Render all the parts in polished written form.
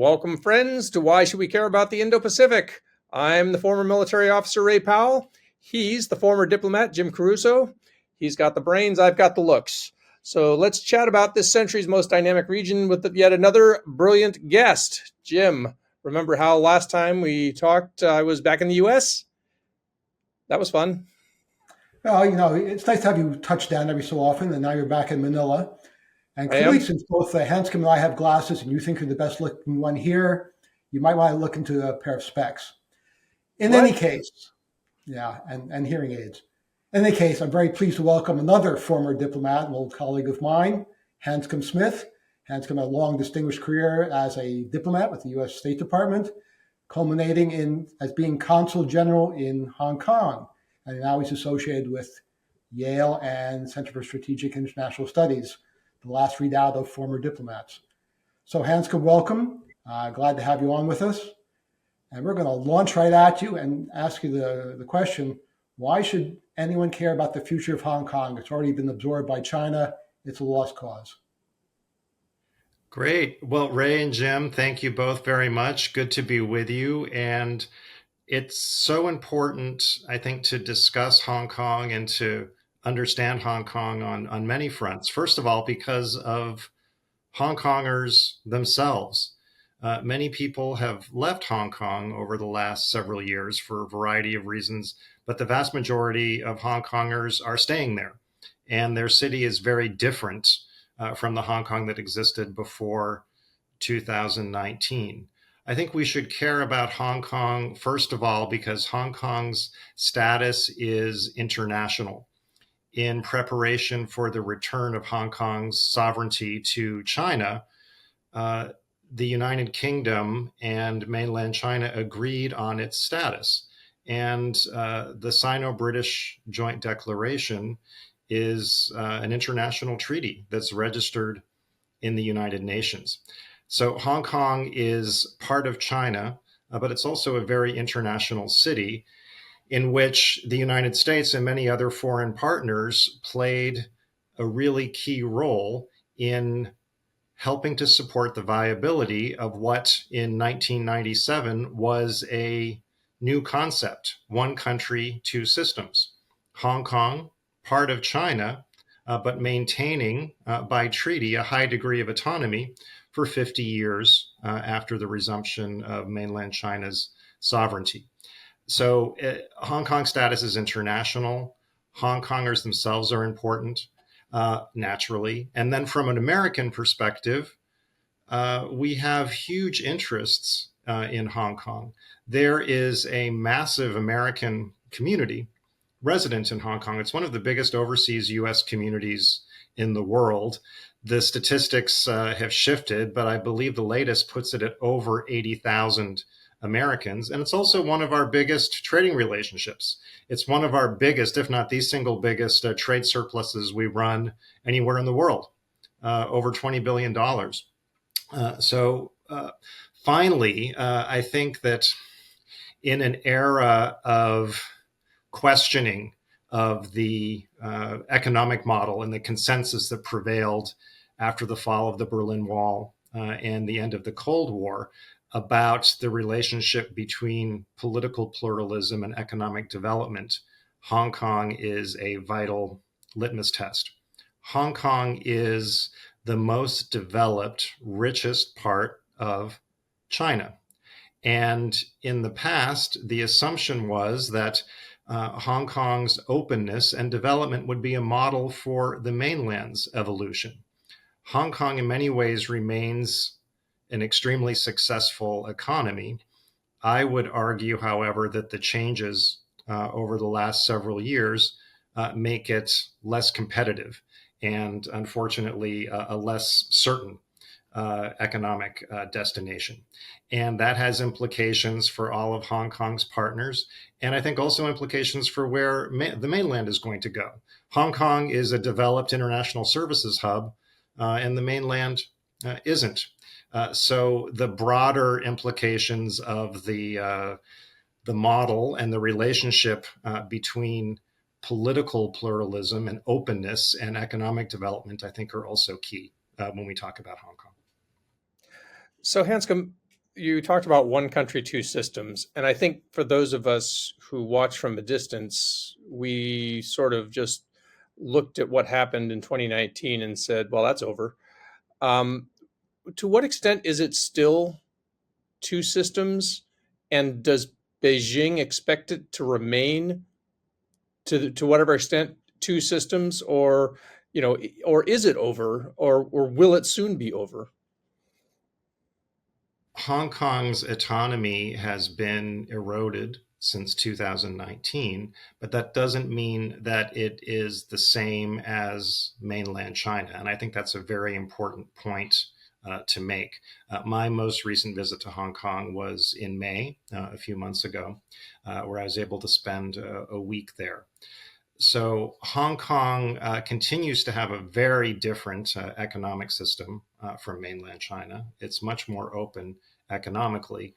Welcome, friends, to Why Should We Care About the Indo-Pacific? I'm the former military officer, Ray Powell. He's the former diplomat, Jim Caruso. He's got the brains, I've got the looks. So let's chat about this century's most dynamic region with yet another brilliant guest. Jim, remember how last time we talked, I was back in the U.S.? That was fun. Well, it's nice to have you touch down every so often, and now you're back in Manila. And I clearly, am. since both Hanscom and I have glasses, and you think you're the best looking one here, you might want to look into a pair of specs. In any What? case, yeah, and hearing aids. In any case, I'm very pleased to welcome another former diplomat, an old colleague of mine, Hanscom Smith. Hanscom had a long, distinguished career as a diplomat with the U.S. State Department, culminating in as being Consul General in Hong Kong. And now he's associated with Yale and Center for Strategic International Studies, the last redoubt of former diplomats. So Hanscom, welcome. Glad to have you on with us. And we're going to launch right at you and ask you the question, why should anyone care about the future of Hong Kong? It's already been absorbed by China. It's a lost cause. Great. Well, Ray and Jim, thank you both very much. Good to be with you. And it's so important, I think, to discuss Hong Kong and to understand Hong Kong on many fronts. First of all, because of Hong Kongers themselves. Many people have left Hong Kong over the last several years for a variety of reasons, but the vast majority of Hong Kongers are staying there. And their city is very different from the Hong Kong that existed before 2019. I think we should care about Hong Kong, first of all, because Hong Kong's status is international. In preparation for the return of Hong Kong's sovereignty to China, the United Kingdom and mainland China agreed on its status. And the Sino-British Joint Declaration is an international treaty that's registered in the United Nations. So Hong Kong is part of China, but it's also a very international city in which the United States and many other foreign partners played a really key role in helping to support the viability of what in 1997 was a new concept, one country, two systems. Hong Kong, part of China, but maintaining by treaty a high degree of autonomy for 50 years after the resumption of mainland China's sovereignty. So Hong Kong status is international. Hong Kongers themselves are important, naturally. And then from an American perspective, we have huge interests in Hong Kong. There is a massive American community resident in Hong Kong. It's one of the biggest overseas U.S. communities in the world. The statistics have shifted, but I believe the latest puts it at over 80,000 Americans. And it's also one of our biggest trading relationships. It's one of our biggest, if not the single biggest, trade surpluses we run anywhere in the world, over $20 billion. Finally, I think that in an era of questioning of the economic model and the consensus that prevailed after the fall of the Berlin Wall and the end of the Cold War about the relationship between political pluralism and economic development, Hong Kong is a vital litmus test. Hong Kong is the most developed, richest part of China. And in the past, the assumption was that Hong Kong's openness and development would be a model for the mainland's evolution. Hong Kong, in many ways, remains an extremely successful economy. I would argue, however, that the changes over the last several years make it less competitive and, unfortunately, a less certain economic destination. And that has implications for all of Hong Kong's partners, and I think also implications for where the mainland is going to go. Hong Kong is a developed international services hub, and the mainland isn't. So the broader implications of the model and the relationship between political pluralism and openness and economic development, I think, are also key when we talk about Hong Kong. So, Hanscom, you talked about one country, two systems. And I think for those of us who watch from a distance, we sort of just looked at what happened in 2019 and said, well, that's over. Um, to what extent is it still two systems? And does Beijing expect it to remain to whatever extent two systems, or or is it over, or will it soon be over? Hong Kong's autonomy has been eroded since 2019, but that doesn't mean that it is the same as mainland China. And I think that's a very important point to make. My most recent visit to Hong Kong was in May, a few months ago, where I was able to spend a week there. So Hong Kong continues to have a very different economic system from mainland China. It's much more open economically.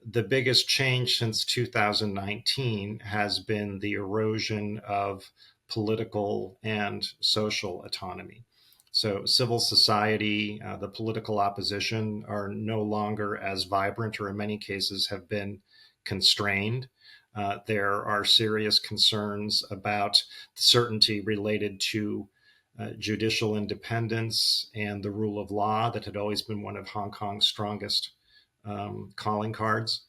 The biggest change since 2019 has been the erosion of political and social autonomy. So civil society, the political opposition are no longer as vibrant, or in many cases have been constrained. There are serious concerns about certainty related to judicial independence and the rule of law that had always been one of Hong Kong's strongest calling cards.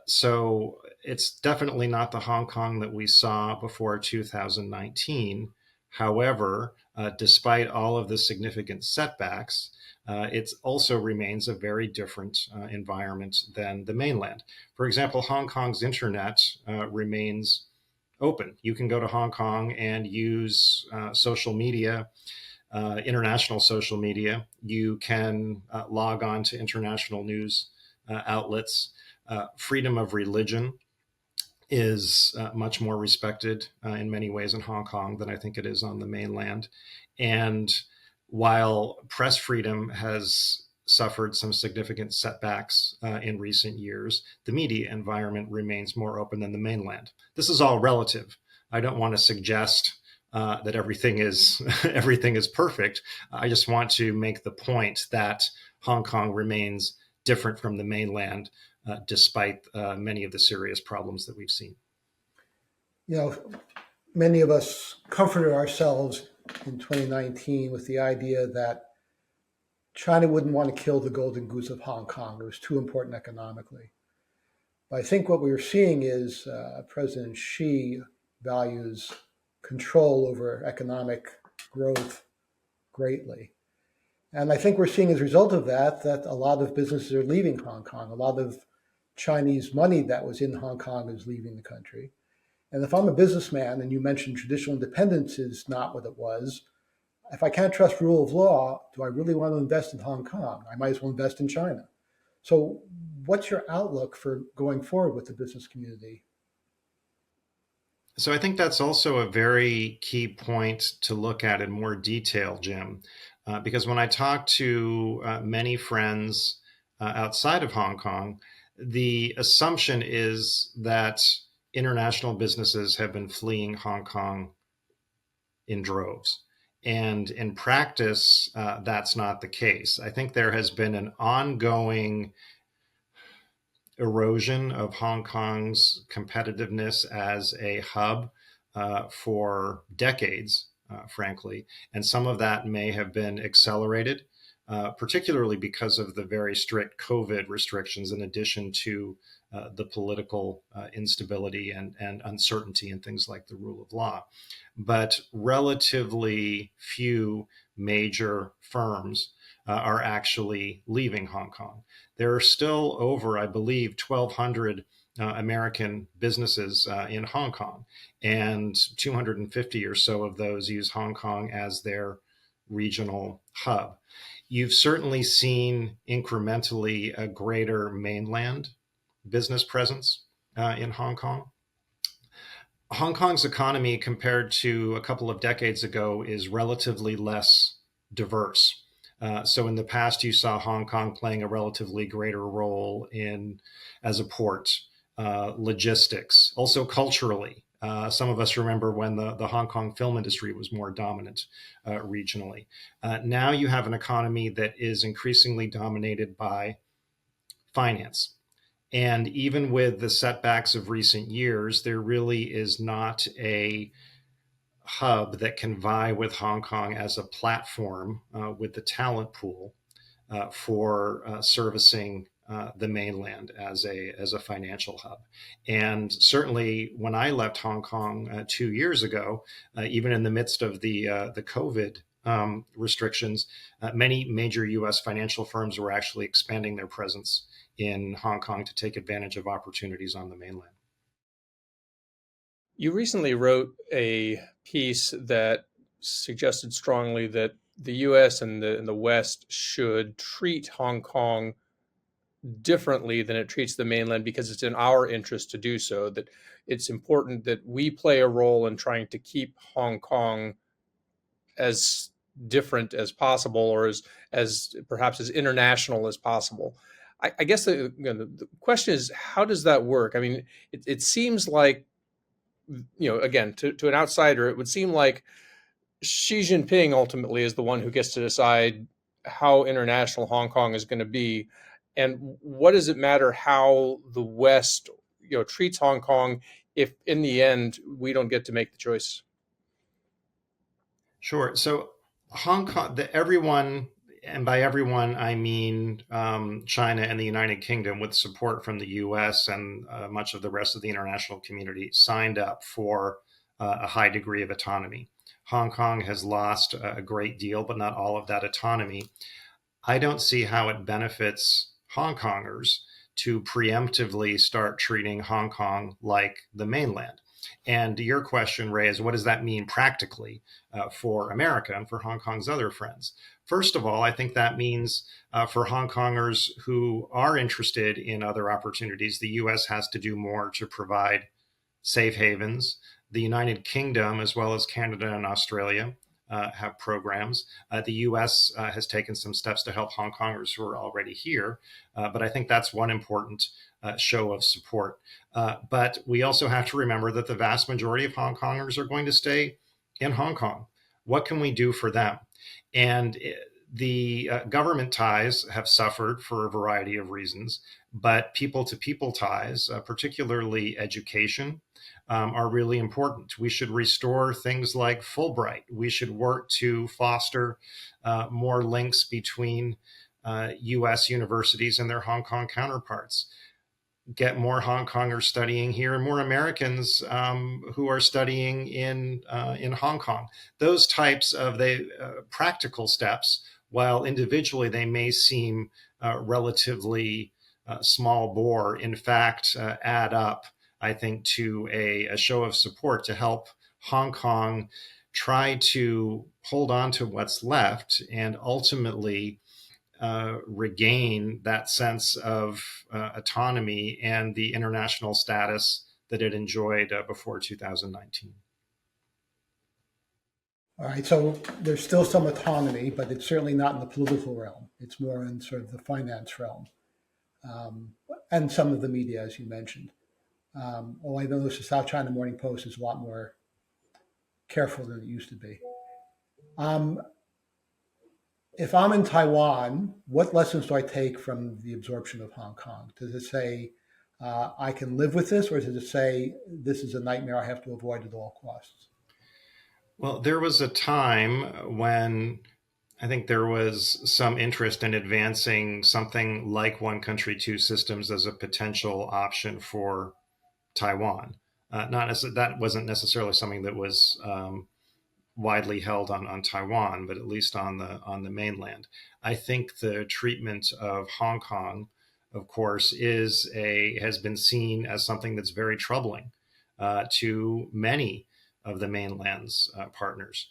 So it's definitely not the Hong Kong that we saw before 2019. However, despite all of the significant setbacks, it also remains a very different environment than the mainland. For example, Hong Kong's internet remains open. You can go to Hong Kong and use social media, international social media. You can log on to international news outlets. Freedom of religion is much more respected in many ways in Hong Kong than I think it is on the mainland. And while press freedom has suffered some significant setbacks in recent years, the media environment remains more open than the mainland. This is all relative. I don't want to suggest that everything is everything is perfect. I just want to make the point that Hong Kong remains different from the mainland, despite many of the serious problems that we've seen. Many of us comforted ourselves in 2019 with the idea that China wouldn't want to kill the golden goose of Hong Kong. It was too important economically. But I think what we are seeing is President Xi values control over economic growth greatly. And I think we're seeing as a result of that a lot of businesses are leaving Hong Kong. A lot of Chinese money that was in Hong Kong is leaving the country. And if I'm a businessman, and you mentioned judicial independence is not what it was, if I can't trust rule of law, do I really want to invest in Hong Kong? I might as well invest in China. So what's your outlook for going forward with the business community? So I think that's also a very key point to look at in more detail, Jim, because when I talk to many friends outside of Hong Kong, the assumption is that international businesses have been fleeing Hong Kong in droves. And in practice, that's not the case. I think there has been an ongoing erosion of Hong Kong's competitiveness as a hub for decades, frankly. And some of that may have been accelerated, particularly because of the very strict COVID restrictions, in addition to the political instability and uncertainty and things like the rule of law. But relatively few major firms are actually leaving Hong Kong. There are still over, I believe, 1,200 American businesses in Hong Kong, and 250 or so of those use Hong Kong as their regional hub. You've certainly seen incrementally a greater mainland business presence in Hong Kong. Hong Kong's economy, compared to a couple of decades ago, is relatively less diverse. So in the past, you saw Hong Kong playing a relatively greater role as a port, logistics, also culturally. Some of us remember when the Hong Kong film industry was more dominant regionally. Now you have an economy that is increasingly dominated by finance. And even with the setbacks of recent years, there really is not a hub that can vie with Hong Kong as a platform with the talent pool for servicing the mainland as a financial hub. And certainly, when I left Hong Kong 2 years ago, even in the midst of the COVID restrictions, many major U.S. financial firms were actually expanding their presence in Hong Kong to take advantage of opportunities on the mainland. You recently wrote a piece that suggested strongly that the U.S. and the West should treat Hong Kong differently than it treats the mainland because it's in our interest to do so, that it's important that we play a role in trying to keep Hong Kong as different as possible, or as perhaps as international as possible. I guess the question is, how does that work? I mean, it seems like, again, to an outsider, it would seem like Xi Jinping ultimately is the one who gets to decide how international Hong Kong is going to be. And what does it matter how the West, treats Hong Kong if in the end we don't get to make the choice? Sure. So Hong Kong, everyone, and by everyone I mean China and the United Kingdom, with support from the U.S. and much of the rest of the international community, signed up for a high degree of autonomy. Hong Kong has lost a great deal, but not all of that autonomy. I don't see how it benefits Hong Kongers to preemptively start treating Hong Kong like the mainland. And your question, Ray, is what does that mean practically for America and for Hong Kong's other friends? First of all, I think that means for Hong Kongers who are interested in other opportunities, the U.S. has to do more to provide safe havens. The United Kingdom, as well as Canada and Australia, have programs. The U.S. Has taken some steps to help Hong Kongers who are already here, but I think that's one important show of support. But we also have to remember that the vast majority of Hong Kongers are going to stay in Hong Kong. What can we do for them? And the government ties have suffered for a variety of reasons, but people-to-people ties, particularly education, are really important. We should restore things like Fulbright. We should work to foster more links between U.S. universities and their Hong Kong counterparts. Get more Hong Kongers studying here and more Americans who are studying in Hong Kong. Those types of practical steps, while individually they may seem relatively small bore, in fact add up, I think, to a show of support to help Hong Kong try to hold on to what's left and ultimately regain that sense of autonomy and the international status that it enjoyed before 2019. All right, so there's still some autonomy, but it's certainly not in the political realm. It's more in sort of the finance realm, and some of the media, as you mentioned. Although I notice the South China Morning Post is a lot more careful than it used to be. If I'm in Taiwan, what lessons do I take from the absorption of Hong Kong? Does it say I can live with this, or does it say this is a nightmare I have to avoid at all costs? Well, there was a time when I think there was some interest in advancing something like one country, two systems as a potential option for Taiwan. That wasn't necessarily something that was widely held on Taiwan, but at least on the mainland. I think the treatment of Hong Kong, of course, has been seen as something that's very troubling to many of the mainland's partners.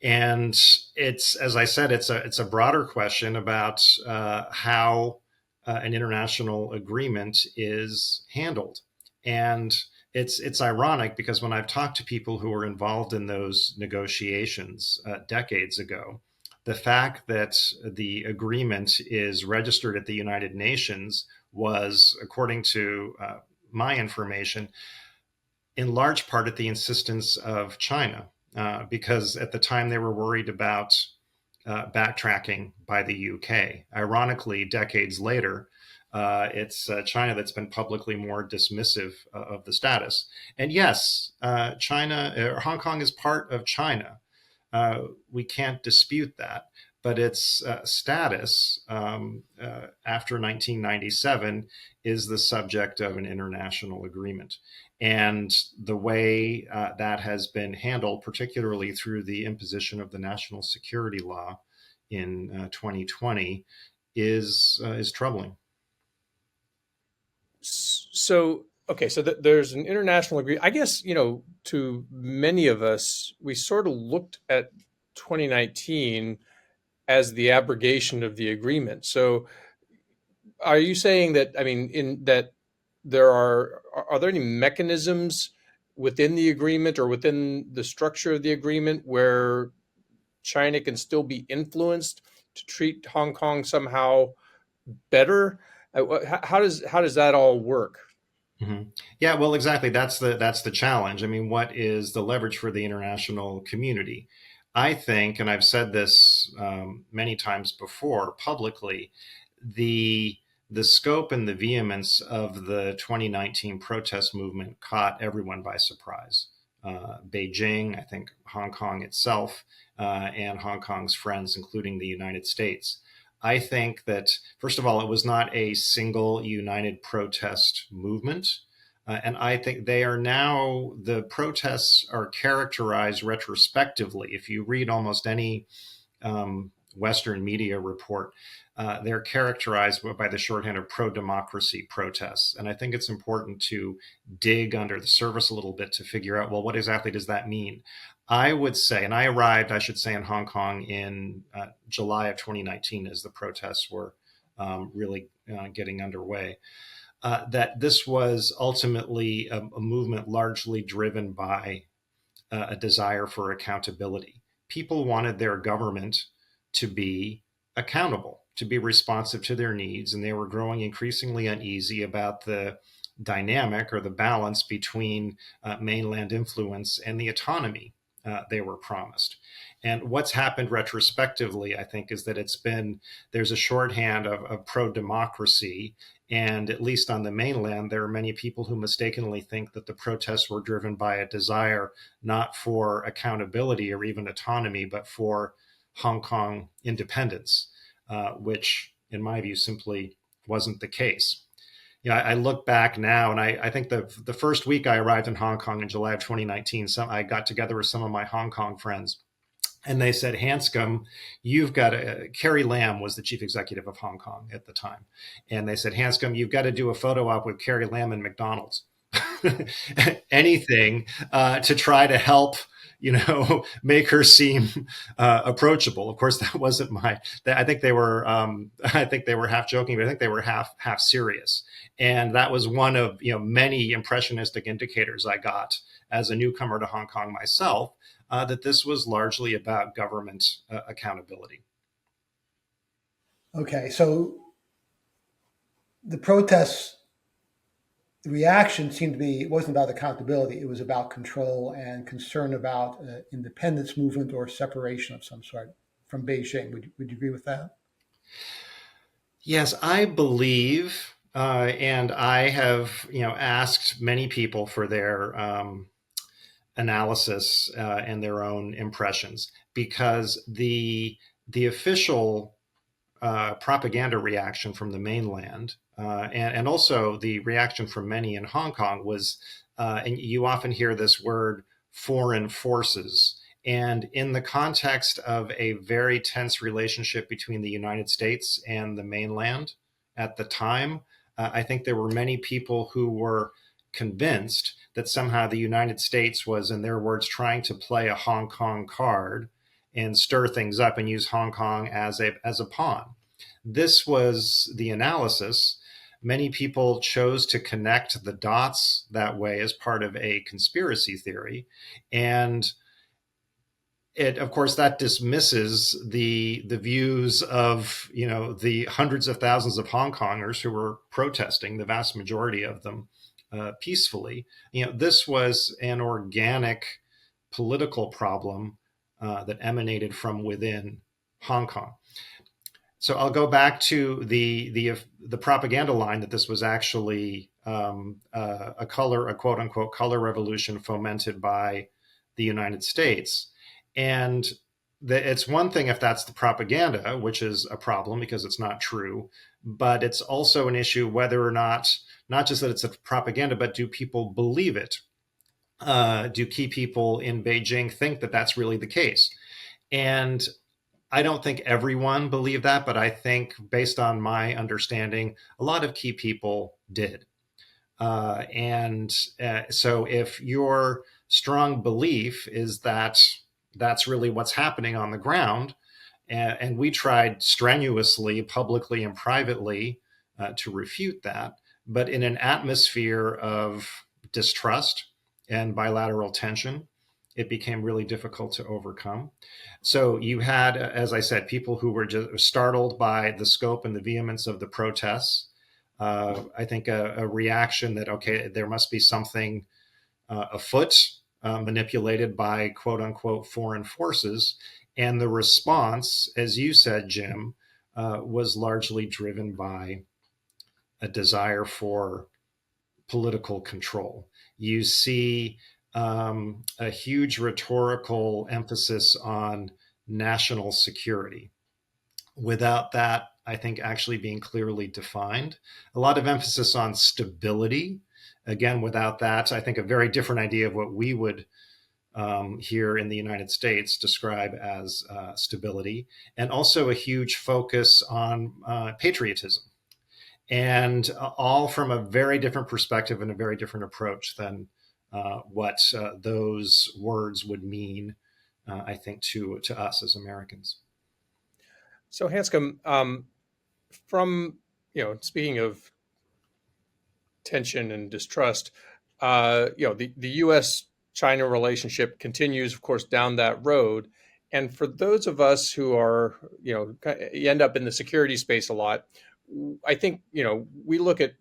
And it's, as I said, it's a broader question about how an international agreement is handled. And it's ironic because when I've talked to people who were involved in those negotiations decades ago, the fact that the agreement is registered at the United Nations was, according to my information, in large part at the insistence of China, because at the time they were worried about backtracking by the UK. Ironically, decades later, It's China that's been publicly more dismissive of the status. And yes, Hong Kong is part of China. We can't dispute that. But its status after 1997 is the subject of an international agreement. And the way that has been handled, particularly through the imposition of the national security law in 2020, is troubling. So, okay, so there's an international agreement. I guess, to many of us, we sort of looked at 2019 as the abrogation of the agreement. So, are you saying that, I mean, in that are there any mechanisms within the agreement or within the structure of the agreement where China can still be influenced to treat Hong Kong somehow better? How does that all work? Mm-hmm. Yeah, well, exactly. That's the challenge. I mean, what is the leverage for the international community? I think, and I've said this many times before publicly, the the scope and the vehemence of the 2019 protest movement caught everyone by surprise. Beijing, I think Hong Kong itself, and Hong Kong's friends, including the United States. I think that, first of all, it was not a single united protest movement. And I think the protests are characterized retrospectively. If you read almost any Western media report, they're characterized by the shorthand of pro-democracy protests. And I think it's important to dig under the surface a little bit to figure out, well, what exactly does that mean? I would say, and I arrived, I should say, in Hong Kong in July of 2019 as the protests were really getting underway, that this was ultimately a movement largely driven by a desire for accountability. People wanted their government to be accountable, to be responsive to their needs, and they were growing increasingly uneasy about the dynamic or the balance between mainland influence and the autonomy they were promised. And what's happened retrospectively, I think, is that there's a shorthand of pro democracy. And at least on the mainland, there are many people who mistakenly think that the protests were driven by a desire not for accountability or even autonomy, but for Hong Kong independence, which, in my view, simply wasn't the case. I look back now, and I think the first week I arrived in Hong Kong in July of 2019, I got together with some of my Hong Kong friends, and they said, Hanscom, Carrie Lam was the chief executive of Hong Kong at the time. And they said, Hanscom, you've got to do a photo op with Carrie Lam and McDonald's. Anything to try to help, make her seem approachable. Of course, that wasn't I think they were half joking, but I think they were half serious. And that was one of, many impressionistic indicators I got as a newcomer to Hong Kong myself, that this was largely about government accountability. Okay, so the protests, the reaction seemed to be, it wasn't about accountability, it was about control and concern about independence movement or separation of some sort from Beijing. Would you agree with that? Yes, I believe, and I have, asked many people for their analysis and their own impressions, because the official propaganda reaction from the mainland and also the reaction from many in Hong Kong was, and you often hear this word, foreign forces. And in the context of a very tense relationship between the United States and the mainland at the time, I think there were many people who were convinced that somehow the United States was, in their words, trying to play a Hong Kong card and stir things up and use Hong Kong as a pawn. This was the analysis. Many people chose to connect the dots that way as part of a conspiracy theory. And of course, that dismisses the views of, the hundreds of thousands of Hong Kongers who were protesting, the vast majority of them peacefully. This was an organic political problem that emanated from within Hong Kong. So I'll go back to the propaganda line that this was actually a quote unquote color revolution fomented by the United States, and it's one thing if that's the propaganda, which is a problem because it's not true, but it's also an issue whether or not just that it's a propaganda, but do people believe it? Do key people in Beijing think that that's really the case? And I don't think everyone believed that, but I think, based on my understanding, a lot of key people did. So, if your strong belief is that that's really what's happening on the ground, and we tried strenuously, publicly and privately, to refute that, but in an atmosphere of distrust and bilateral tension, it became really difficult to overcome. So you had, as I said, people who were just startled by the scope and the vehemence of the protests. I think a reaction that, okay, there must be something afoot, manipulated by quote unquote foreign forces. And the response, as you said, Jim, was largely driven by a desire for political control. You see a huge rhetorical emphasis on national security without that, I think, actually being clearly defined. A lot of emphasis on stability. Again, without that, I think a very different idea of what we would here in the United States describe as stability, and also a huge focus on patriotism. And all from a very different perspective and a very different approach than what those words would mean, I think, to us as Americans. So Hanscom, from speaking of tension and distrust, the U.S. China relationship continues, of course, down that road. And for those of us who are, you end up in the security space a lot, I think, we look at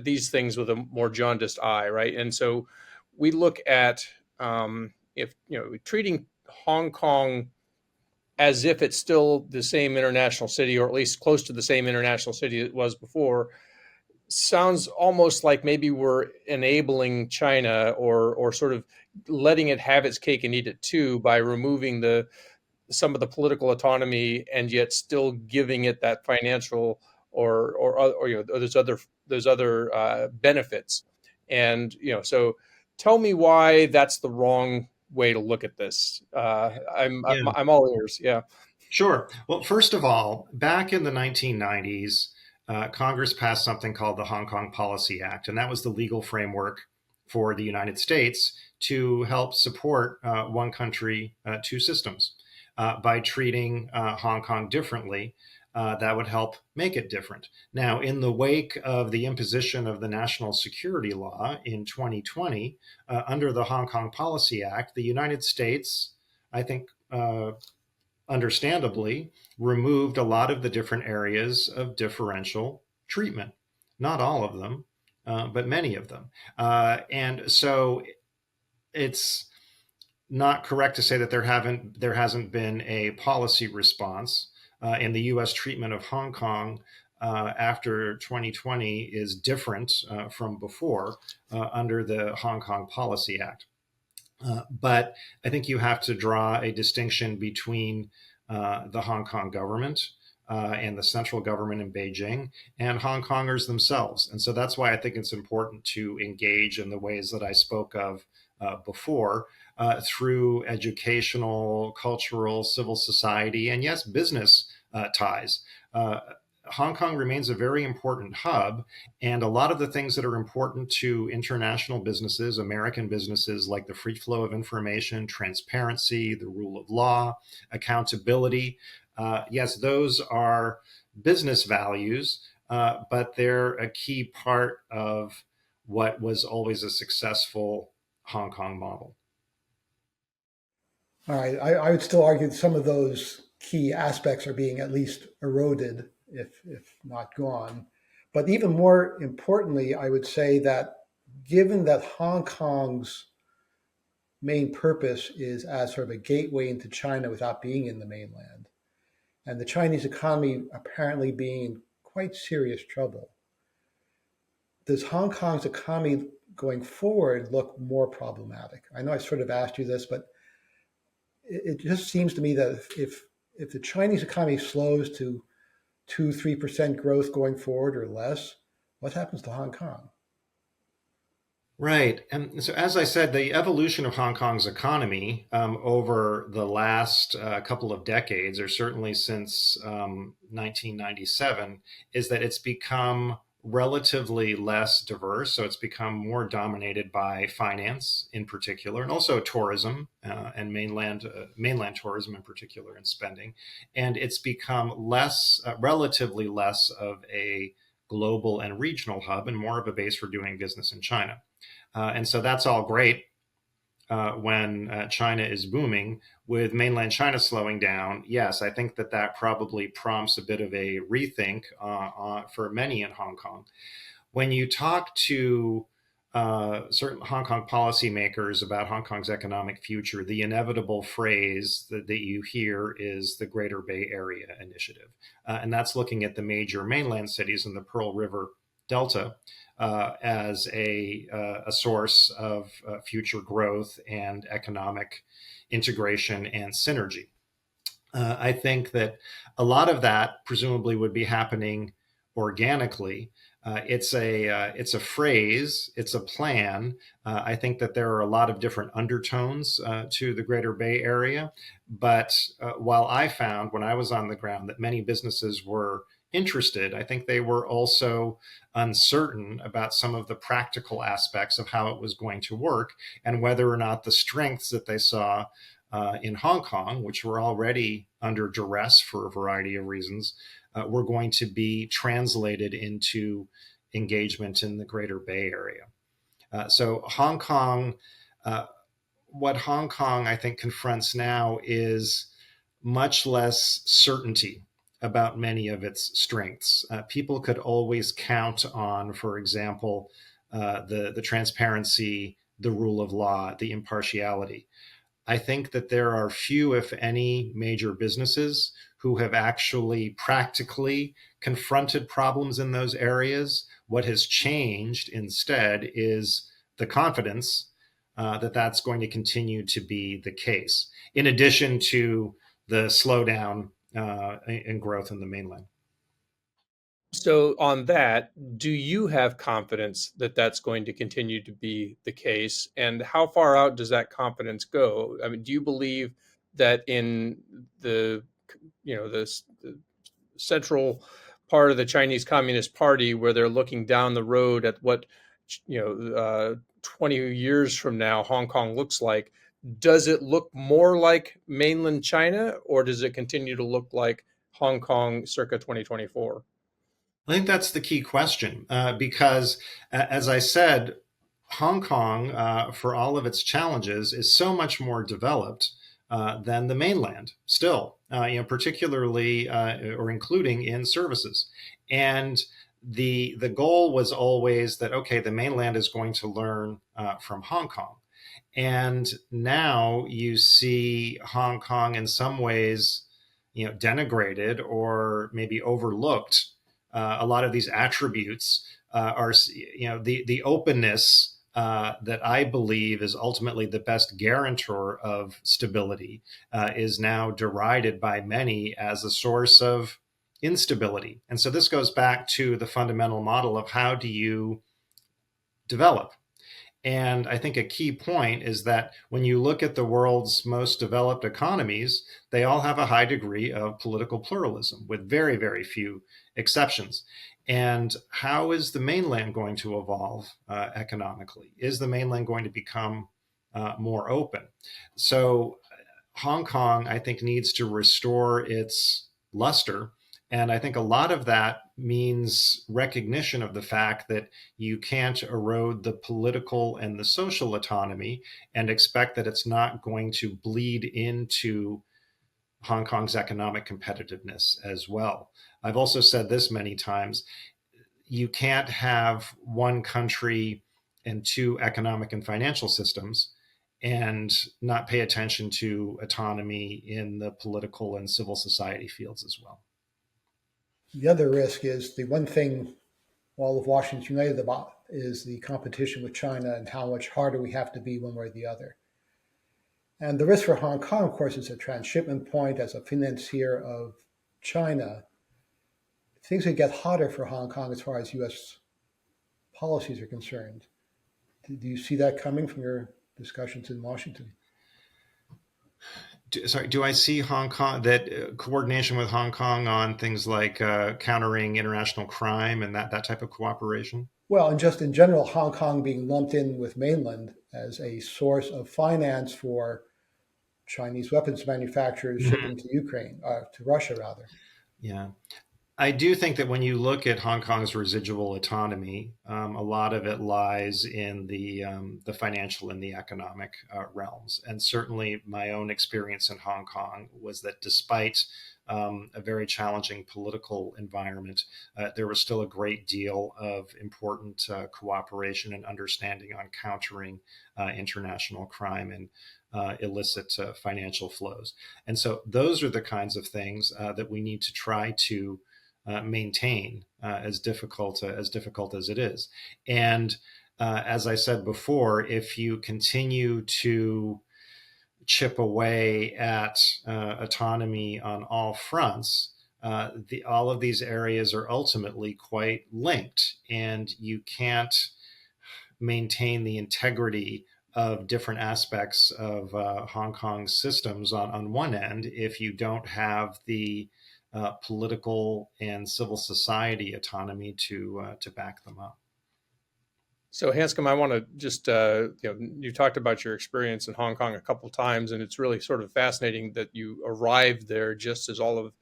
these things with a more jaundiced eye, right? And so we look at if, treating Hong Kong as if it's still the same international city, or at least close to the same international city it was before, sounds almost like maybe we're enabling China, or sort of letting it have its cake and eat it too, by removing some of the political autonomy and yet still giving it that financial or those other benefits. And so tell me why that's the wrong way to look at this. Yeah, I'm all ears. Yeah. sure. Well, first of all, back in the 1990s, Congress passed something called the Hong Kong Policy Act, and that was the legal framework for the United States to help support one country, two systems. By treating Hong Kong differently, that would help make it different. Now, in the wake of the imposition of the national security law in 2020, under the Hong Kong Policy Act, the United States, I think, understandably, removed a lot of the different areas of differential treatment. Not all of them, but many of them. And so it's not correct to say that there hasn't been a policy response in the U.S. treatment of Hong Kong after 2020 is different from before under the Hong Kong Policy Act. But I think you have to draw a distinction between the Hong Kong government and the central government in Beijing and Hong Kongers themselves. And so that's why I think it's important to engage in the ways that I spoke of before, through educational, cultural, civil society, and yes, business ties. Hong Kong remains a very important hub, and a lot of the things that are important to international businesses, American businesses, like the free flow of information, transparency, the rule of law, accountability, yes, those are business values, but they're a key part of what was always a successful Hong Kong model. All right, I would still argue that some of those key aspects are being at least eroded, if not gone. But even more importantly, I would say that given that Hong Kong's main purpose is as sort of a gateway into China without being in the mainland, and the Chinese economy apparently being in quite serious trouble. Does Hong Kong's economy going forward look more problematic? I know I sort of asked you this, but it just seems to me that if the Chinese economy slows to 2-3% growth going forward or less, what happens to Hong Kong? Right. And so, as I said, the evolution of Hong Kong's economy over the last couple of decades, or certainly since 1997, is that it's become relatively less diverse. So it's become more dominated by finance in particular, and also tourism and mainland tourism in particular, and spending. And it's become relatively less of a global and regional hub, and more of a base for doing business in China. And so that's all great when China is booming. With mainland China slowing down, yes, I think that that probably prompts a bit of a rethink for many in Hong Kong. When you talk to certain Hong Kong policymakers about Hong Kong's economic future, the inevitable phrase that you hear is the Greater Bay Area Initiative. And that's looking at the major mainland cities in the Pearl River Delta as a source of future growth and economic integration and synergy. I think that a lot of that presumably would be happening organically. It's a phrase, it's a plan. I think that there are a lot of different undertones to the Greater Bay Area. But while I found when I was on the ground that many businesses were interested, I think they were also uncertain about some of the practical aspects of how it was going to work, and whether or not the strengths that they saw in Hong Kong, which were already under duress for a variety of reasons, were going to be translated into engagement in the Greater Bay Area. So Hong Kong, what Hong Kong I think confronts now is much less certainty about many of its strengths. People could always count on, for example, the transparency, the rule of law, the impartiality. I think that there are few, if any, major businesses who have actually practically confronted problems in those areas. What has changed instead is the confidence that that's going to continue to be the case, in addition to the slowdown in growth in the mainland. So, on that, do you have confidence that that's going to continue to be the case? And how far out does that confidence go? I mean, do you believe that in the, the central part of the Chinese Communist Party, where they're looking down the road at what, 20 years from now, Hong Kong looks like, does it look more like mainland China, or does it continue to look like Hong Kong circa 2024? I think that's the key question because, as I said, Hong Kong, for all of its challenges, is so much more developed than the mainland still, particularly or including in services. And the goal was always that, okay, the mainland is going to learn from Hong Kong. And now you see Hong Kong in some ways, denigrated or maybe overlooked. A lot of these attributes are, the openness that I believe is ultimately the best guarantor of stability is now derided by many as a source of instability. And so this goes back to the fundamental model of how do you develop? And I think a key point is that when you look at the world's most developed economies, they all have a high degree of political pluralism, with very, very few exceptions. And how is the mainland going to evolve economically? Is the mainland going to become more open? So Hong Kong, I think, needs to restore its luster. And I think a lot of that means recognition of the fact that you can't erode the political and the social autonomy and expect that it's not going to bleed into Hong Kong's economic competitiveness as well. I've also said this many times. You can't have one country and two economic and financial systems and not pay attention to autonomy in the political and civil society fields as well. The other risk is the one thing all of Washington's united about is the competition with China and how much harder we have to be one way or the other. And the risk for Hong Kong, of course, is a transshipment point as a financier of China. Things could get hotter for Hong Kong as far as U.S. policies are concerned. Do you see that coming from your discussions in Washington? Do I see Hong Kong, that coordination with Hong Kong on things like countering international crime and that type of cooperation? Well, and just in general, Hong Kong being lumped in with mainland as a source of finance for Chinese weapons manufacturers shipping to Ukraine, to Russia rather. Yeah. I do think that when you look at Hong Kong's residual autonomy, a lot of it lies in the financial and the economic realms. And certainly my own experience in Hong Kong was that despite a very challenging political environment, there was still a great deal of important cooperation and understanding on countering international crime and illicit financial flows. And so those are the kinds of things that we need to try to maintain, as difficult as it is. And as I said before, if you continue to chip away at autonomy on all fronts, all of these areas are ultimately quite linked, and you can't maintain the integrity of different aspects of Hong Kong's systems on one end if you don't have the political and civil society autonomy to back them up. So Hanscom, I want to just, you talked about your experience in Hong Kong a couple of times, and it's really sort of fascinating that you arrived there just as all of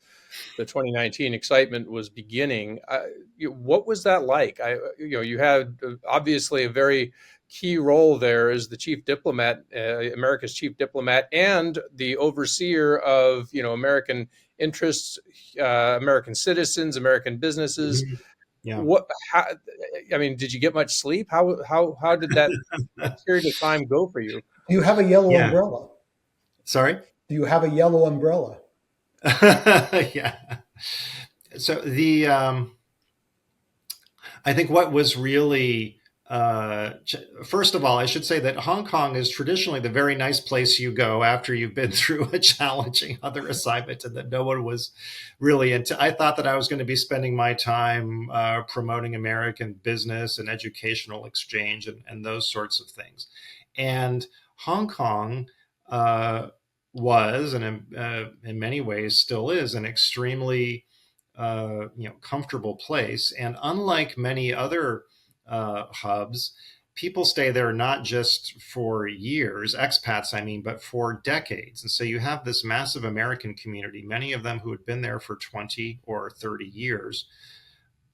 the 2019 excitement was beginning. What was that like? You had obviously a very key role there as the chief diplomat, America's chief diplomat, and the overseer of, American interests, American citizens, American businesses. Yeah. Did you get much sleep? How did that period of time go for you? Do you have a yellow umbrella? Sorry? Do you have a yellow umbrella? Yeah. So I think what was really, first of all, I should say that Hong Kong is traditionally the very nice place you go after you've been through a challenging other assignment, and that no one was really into. I thought that I was going to be spending my time promoting American business and educational exchange and those sorts of things. And Hong Kong was, and in many ways still is, an extremely comfortable place. And unlike many other hubs, people stay there not just for years, expats, I mean, but for decades. And so you have this massive American community, many of them who had been there for 20 or 30 years.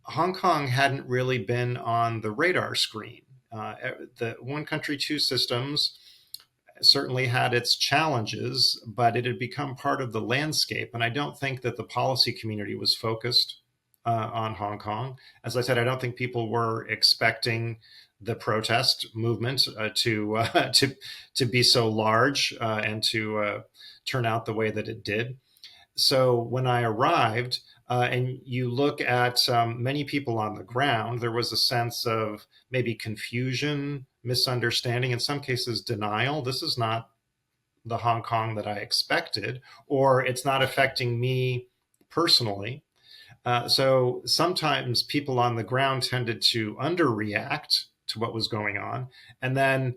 Hong Kong hadn't really been on the radar screen. The one country, two systems certainly had its challenges, but it had become part of the landscape. And I don't think that the policy community was focused on Hong Kong. As I said, I don't think people were expecting the protest movement to be so large and to turn out the way that it did. So when I arrived, and you look at many people on the ground, there was a sense of maybe confusion, misunderstanding, in some cases denial. This is not the Hong Kong that I expected, or it's not affecting me personally. So sometimes people on the ground tended to underreact to what was going on. And then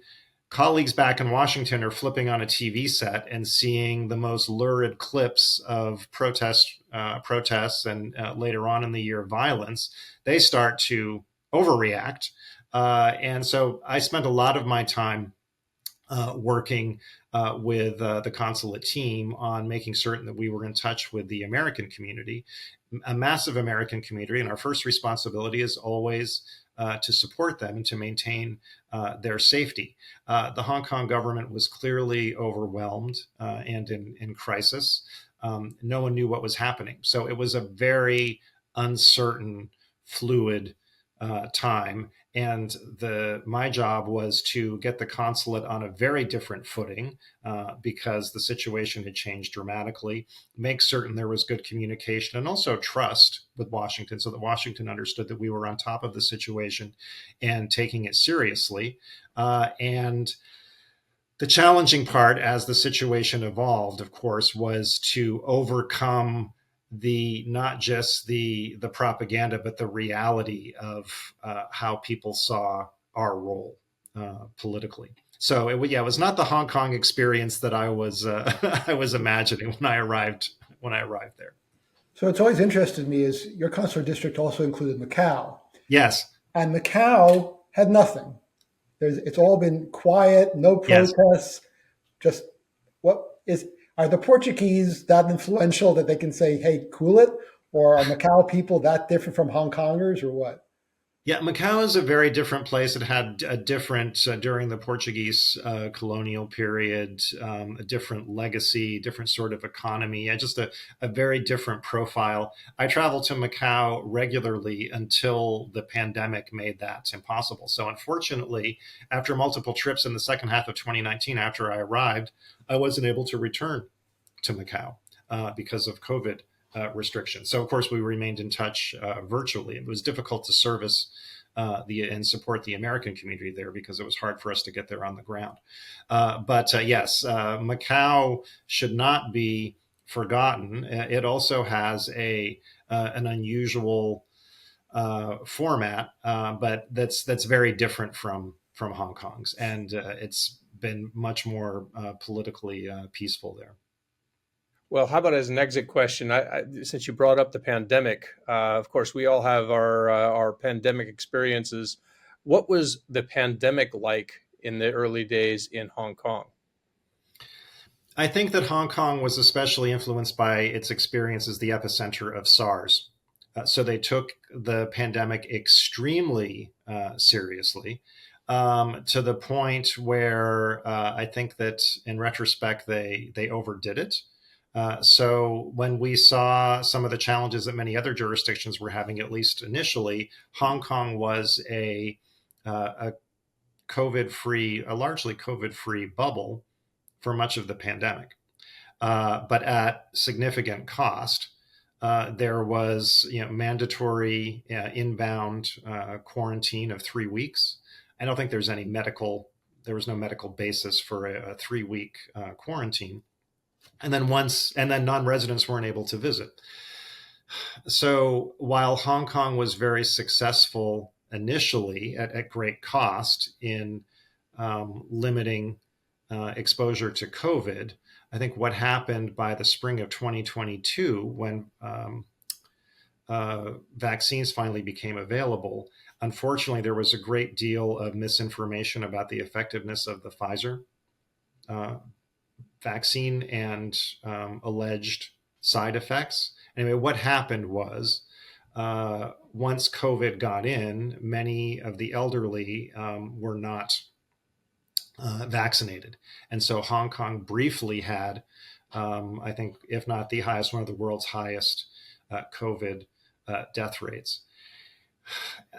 colleagues back in Washington are flipping on a TV set and seeing the most lurid clips of protests and later on in the year, violence. They start to overreact. And so I spent a lot of my time working with the consulate team on making certain that we were in touch with the American community, a massive American community. And our first responsibility is always to support them and to maintain their safety. The Hong Kong government was clearly overwhelmed and in crisis. No one knew what was happening. So it was a very uncertain, fluid time. And my job was to get the consulate on a very different footing because the situation had changed dramatically, make certain there was good communication and also trust with Washington so that Washington understood that we were on top of the situation and taking it seriously. And the challenging part as the situation evolved, of course, was to overcome not just the propaganda, but the reality of how people saw our role politically. So it was not the Hong Kong experience that I was I was imagining when I arrived there. So it's always interested me is your consular district also included Macau, Yes, and Macau had nothing. It's all been quiet, no yes. protests. Just are the Portuguese that influential that they can say, "Hey, cool it," or are Macau people that different from Hong Kongers, or what? Yeah, Macau is a very different place. It had a different, during the Portuguese colonial period, a different legacy, different sort of economy, just a very different profile. I traveled to Macau regularly until the pandemic made that impossible. So unfortunately, after multiple trips in the second half of 2019, after I arrived, I wasn't able to return to Macau because of COVID restrictions. So, of course, we remained in touch virtually. It was difficult to service and support the American community there because it was hard for us to get there on the ground. But yes, Macau should not be forgotten. It also has an unusual format, but that's very different from Hong Kong's, and it's been much more politically peaceful there. Well, how about as an exit question? Since you brought up the pandemic, of course, we all have our pandemic experiences. What was the pandemic like in the early days in Hong Kong? I think that Hong Kong was especially influenced by its experience as the epicenter of SARS. So they took the pandemic extremely seriously, to the point where I think that in retrospect they overdid it. So when we saw some of the challenges that many other jurisdictions were having, at least initially, Hong Kong was a a largely COVID-free bubble for much of the pandemic, but at significant cost. There was mandatory inbound quarantine of 3 weeks. I don't think there was no medical basis for a 3-week quarantine. And then non-residents weren't able to visit. So while Hong Kong was very successful initially at great cost in limiting exposure to COVID, I think what happened by the spring of 2022, when vaccines finally became available, unfortunately, there was a great deal of misinformation about the effectiveness of the Pfizer vaccine and alleged side effects. Anyway, what happened was once COVID got in, many of the elderly were not vaccinated. And so Hong Kong briefly had, I think, if not the highest, one of the world's highest COVID death rates.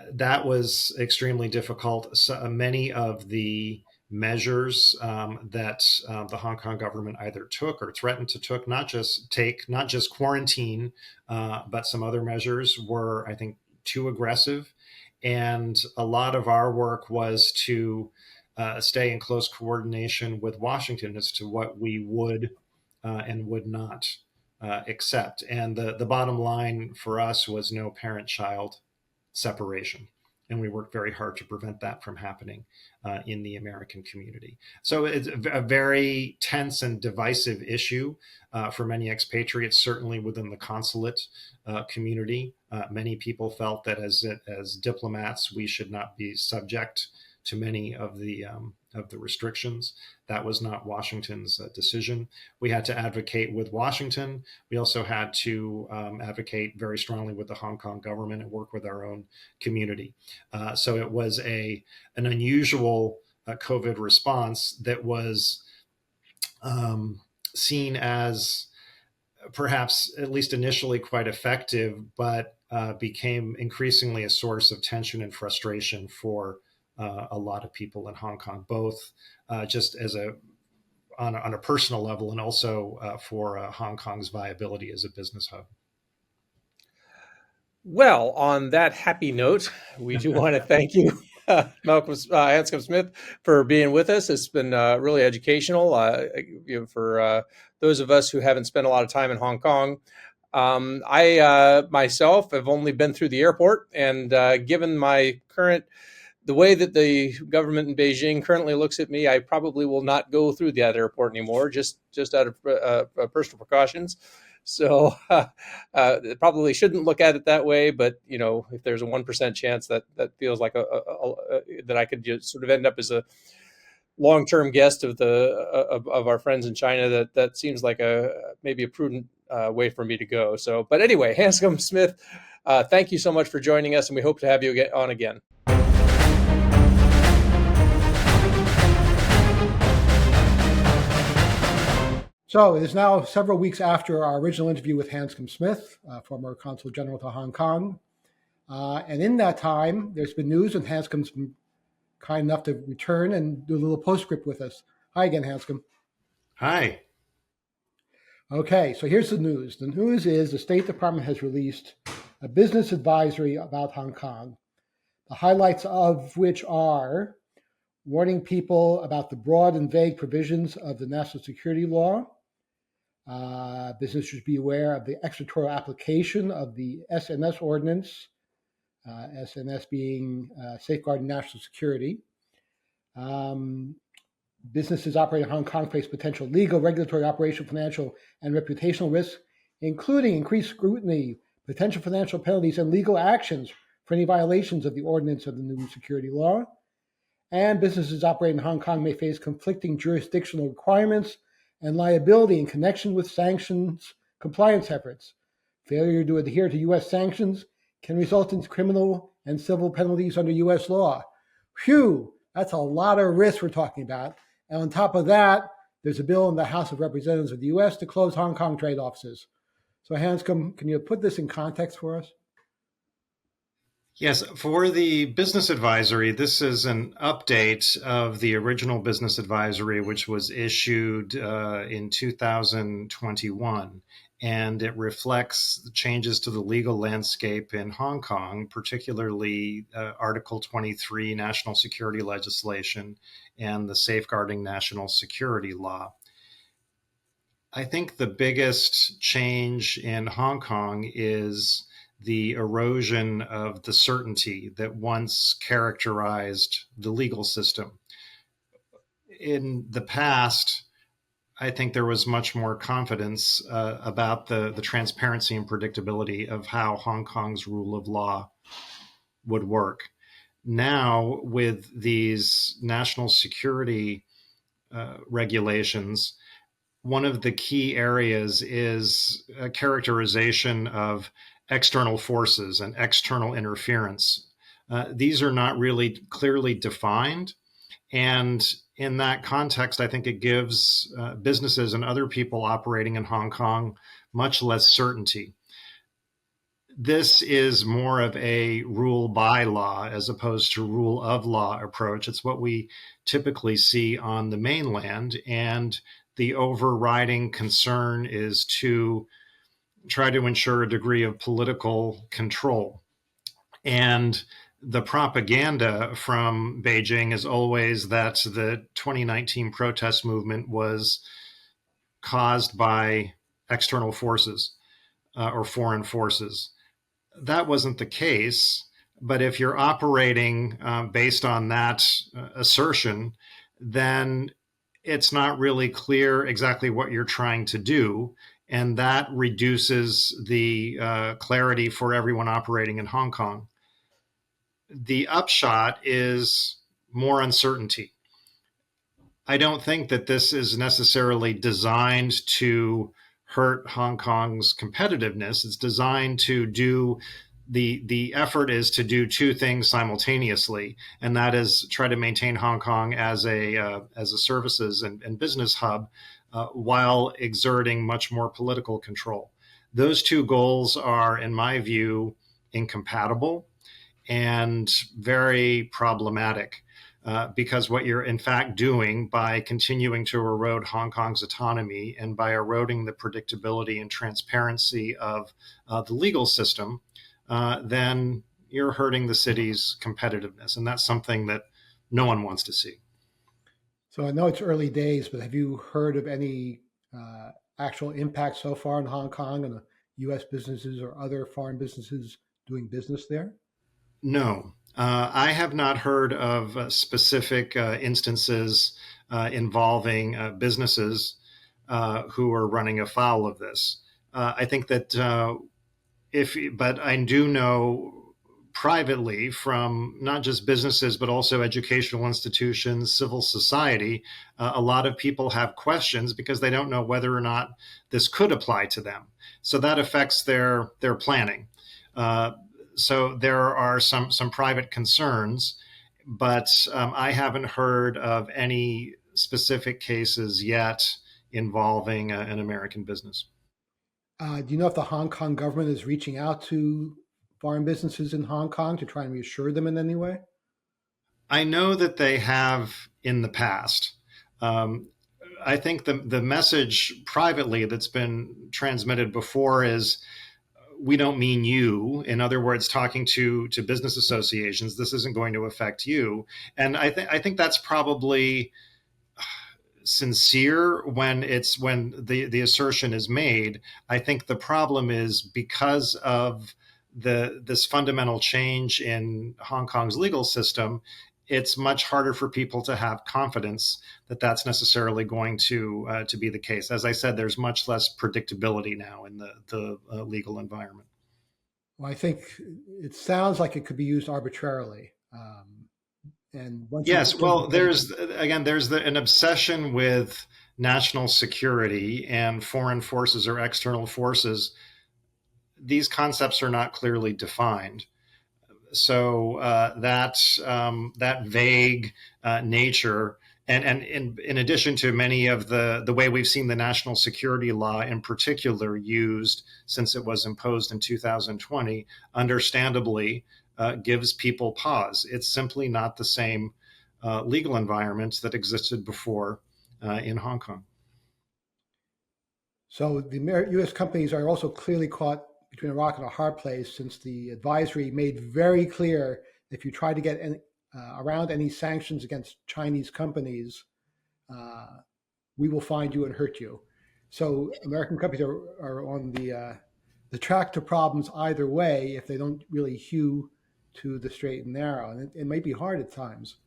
That was extremely difficult. So, many of the measures that the Hong Kong government either took or threatened to not just quarantine, but some other measures were, I think, too aggressive. And a lot of our work was to stay in close coordination with Washington as to what we would and would not accept. And the bottom line for us was no parent-child separation. And we worked very hard to prevent that from happening in the American community. So it's a very tense and divisive issue for many expatriates, certainly within the consulate community. Many people felt that as diplomats, we should not be subject to many of the restrictions. That was not Washington's decision. We had to advocate with Washington. We also had to advocate very strongly with the Hong Kong government and work with our own community. So it was an unusual COVID response that was seen as perhaps, at least initially, quite effective, but became increasingly a source of tension and frustration for a lot of people in Hong Kong, both just as on a personal level and also for Hong Kong's viability as a business hub. Well, on that happy note, we do want to thank you, Malcolm Hanscom Smith, for being with us. It's been really educational for those of us who haven't spent a lot of time in Hong Kong. I myself have only been through the airport, and given the way that the government in Beijing currently looks at me, I probably will not go through that airport anymore, just out of personal precautions. So probably shouldn't look at it that way, but if there's a 1% chance that feels like that I could just sort of end up as a long-term guest of our friends in China, that seems like maybe a prudent way for me to go. So, but anyway, Hanscom Smith, thank you so much for joining us, and we hope to have you on again. So it is now several weeks after our original interview with Hanscom Smith, former Consul General to Hong Kong. And in that time, there's been news, and Hanscom's been kind enough to return and do a little postscript with us. Hi again, Hanscom. Hi. Okay, so here's the news. The news is the State Department has released a business advisory about Hong Kong, the highlights of which are warning people about the broad and vague provisions of the national security law. Business should be aware of the extraterritorial application of the SNS ordinance, SNS being safeguarding national security. Businesses operating in Hong Kong face potential legal, regulatory, operational, financial, and reputational risks, including increased scrutiny, potential financial penalties, and legal actions for any violations of the ordinance of the new security law. And businesses operating in Hong Kong may face conflicting jurisdictional requirements and liability in connection with sanctions compliance efforts. Failure to adhere to U.S. sanctions can result in criminal and civil penalties under U.S. law. Phew, that's a lot of risk we're talking about. And on top of that, there's a bill in the House of Representatives of the U.S. to close Hong Kong trade offices. So Hanscom, can you put this in context for us? Yes, for the business advisory, this is an update of the original business advisory, which was issued in 2021. And it reflects changes to the legal landscape in Hong Kong, particularly Article 23 national security legislation and the Safeguarding National Security Law. I think the biggest change in Hong Kong is the erosion of the certainty that once characterized the legal system. In the past, I think there was much more confidence about the transparency and predictability of how Hong Kong's rule of law would work. Now, with these national security regulations, one of the key areas is a characterization of external forces and external interference. These are not really clearly defined. And in that context, I think it gives businesses and other people operating in Hong Kong much less certainty. This is more of a rule by law as opposed to rule of law approach. It's what we typically see on the mainland. And the overriding concern is to try to ensure a degree of political control. And the propaganda from Beijing is always that the 2019 protest movement was caused by external forces or foreign forces. That wasn't the case. But if you're operating based on that assertion, then it's not really clear exactly what you're trying to do. And that reduces the clarity for everyone operating in Hong Kong. The upshot is more uncertainty. I don't think that this is necessarily designed to hurt Hong Kong's competitiveness. It's designed to do the effort is to do two things simultaneously, and that is try to maintain Hong Kong as a services and business hub while exerting much more political control. Those two goals are, in my view, incompatible and very problematic. Because what you're in fact doing by continuing to erode Hong Kong's autonomy and by eroding the predictability and transparency of the legal system, then you're hurting the city's competitiveness. And that's something that no one wants to see. So I know it's early days, but have you heard of any actual impact so far in Hong Kong and the U.S. businesses or other foreign businesses doing business there? No, I have not heard of specific instances involving businesses who are running afoul of this. I think that but I do know privately from not just businesses, but also educational institutions, civil society, a lot of people have questions because they don't know whether or not this could apply to them. So that affects their planning. So there are some private concerns, but I haven't heard of any specific cases yet involving an American business. Do you know if the Hong Kong government is reaching out to foreign businesses in Hong Kong to try and reassure them in any way? I know that they have in the past. I think the message privately that's been transmitted before is, we don't mean you. In other words, talking to business associations, this isn't going to affect you. And I think that's probably sincere when the assertion is made. I think the problem is because of this fundamental change in Hong Kong's legal system, it's much harder for people to have confidence that that's necessarily going to be the case. As I said, there's much less predictability now in the legal environment. Well, I think it sounds like it could be used arbitrarily. And once yes, well, there's an obsession with national security and foreign forces or external forces. These concepts are not clearly defined. So that vague nature, and in addition to many of the way we've seen the national security law in particular used since it was imposed in 2020, understandably gives people pause. It's simply not the same legal environment that existed before in Hong Kong. So the U.S. companies are also clearly caught between a rock and a hard place, since the advisory made very clear if you try to get around any sanctions against Chinese companies, we will find you and hurt you. So American companies are on the track to problems either way if they don't really hew to the straight and narrow. And it might be hard at times.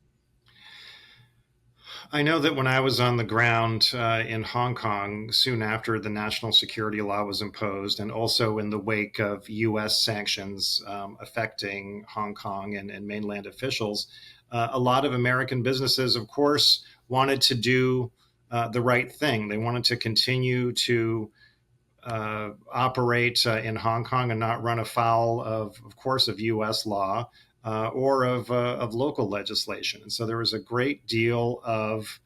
I know that when I was on the ground in Hong Kong, soon after the national security law was imposed, and also in the wake of U.S. sanctions affecting Hong Kong and mainland officials, a lot of American businesses, of course, wanted to do the right thing. They wanted to continue to operate in Hong Kong and not run afoul of course, of U.S. law. Or of local legislation. And so there was a great deal of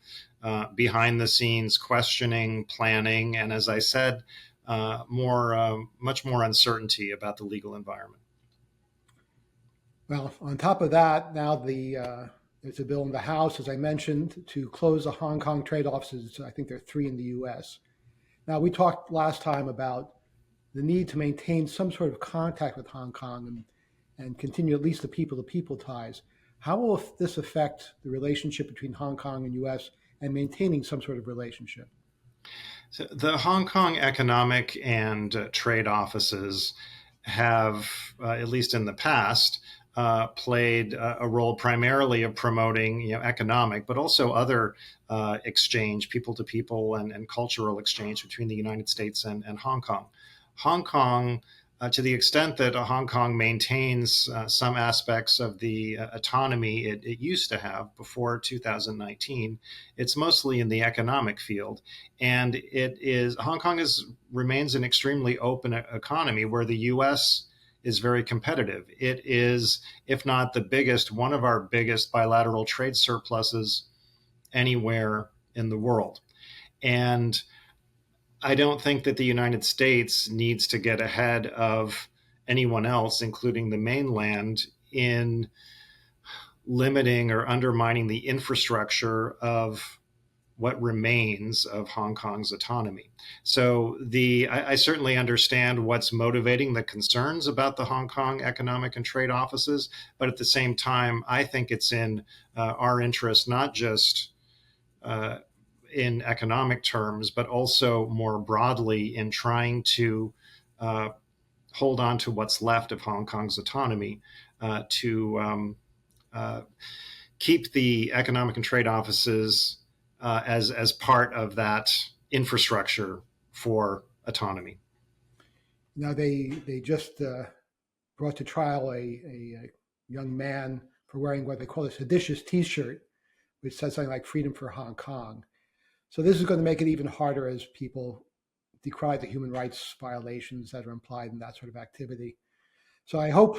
behind the scenes questioning, planning, and as I said, much more uncertainty about the legal environment. Well, on top of that, now there's a bill in the House, as I mentioned, to close the Hong Kong trade offices. I think there are 3 in the U.S. Now, we talked last time about the need to maintain some sort of contact with Hong Kong and continue at least the people-to-people ties. How will this affect the relationship between Hong Kong and U.S. and maintaining some sort of relationship? So the Hong Kong economic and trade offices have, at least in the past, played a role primarily of promoting economic, but also other exchange, people-to-people and cultural exchange between the United States and Hong Kong. Hong Kong, to the extent that Hong Kong maintains some aspects of the autonomy it used to have before 2019, it's mostly in the economic field. And Hong Kong remains an extremely open economy where the U.S. is very competitive. It is, if not the biggest, one of our biggest bilateral trade surpluses anywhere in the world. And I don't think that the United States needs to get ahead of anyone else, including the mainland, in limiting or undermining the infrastructure of what remains of Hong Kong's autonomy. So I certainly understand what's motivating the concerns about the Hong Kong economic and trade offices, but at the same time, I think it's in our interest, not just in economic terms, but also more broadly in trying to hold on to what's left of Hong Kong's autonomy to keep the economic and trade offices as part of that infrastructure for autonomy. Now, they just brought to trial a young man for wearing what they call a seditious T-shirt, which says something like "Freedom for Hong Kong." So this is going to make it even harder as people decry the human rights violations that are implied in that sort of activity. So I hope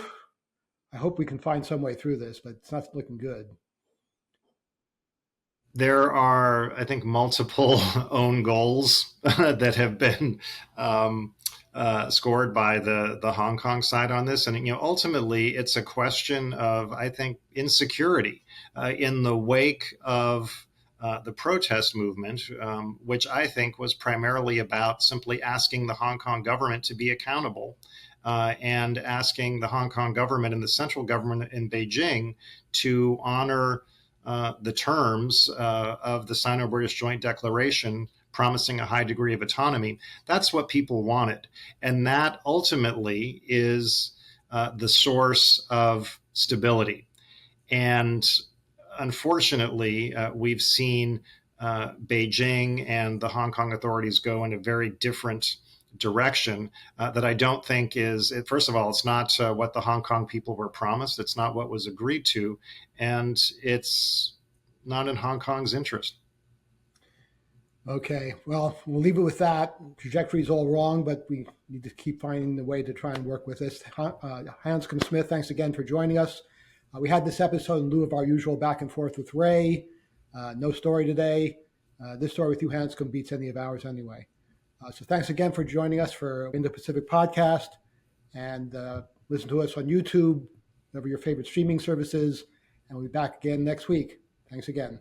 we can find some way through this, but it's not looking good. There are, I think, multiple own goals that have been scored by the Hong Kong side on this, and ultimately, it's a question of, I think, insecurity in the wake of the protest movement, which I think was primarily about simply asking the Hong Kong government to be accountable and asking the Hong Kong government and the central government in Beijing to honor the terms of the Sino-British Joint Declaration promising a high degree of autonomy. That's what people wanted. And that ultimately is the source of stability. And unfortunately, we've seen Beijing and the Hong Kong authorities go in a very different direction that I don't think is, first of all, it's not what the Hong Kong people were promised. It's not what was agreed to. And it's not in Hong Kong's interest. Okay, well, we'll leave it with that. Trajectory is all wrong, but we need to keep finding the way to try and work with this. Hanscom Smith, thanks again for joining us. We had this episode in lieu of our usual back and forth with Ray. No story today. This story with you, Hanscom, beats any of ours anyway. So thanks again for joining us for Indo-Pacific podcast, and listen to us on YouTube, whatever your favorite streaming service is, and we'll be back again next week. Thanks again.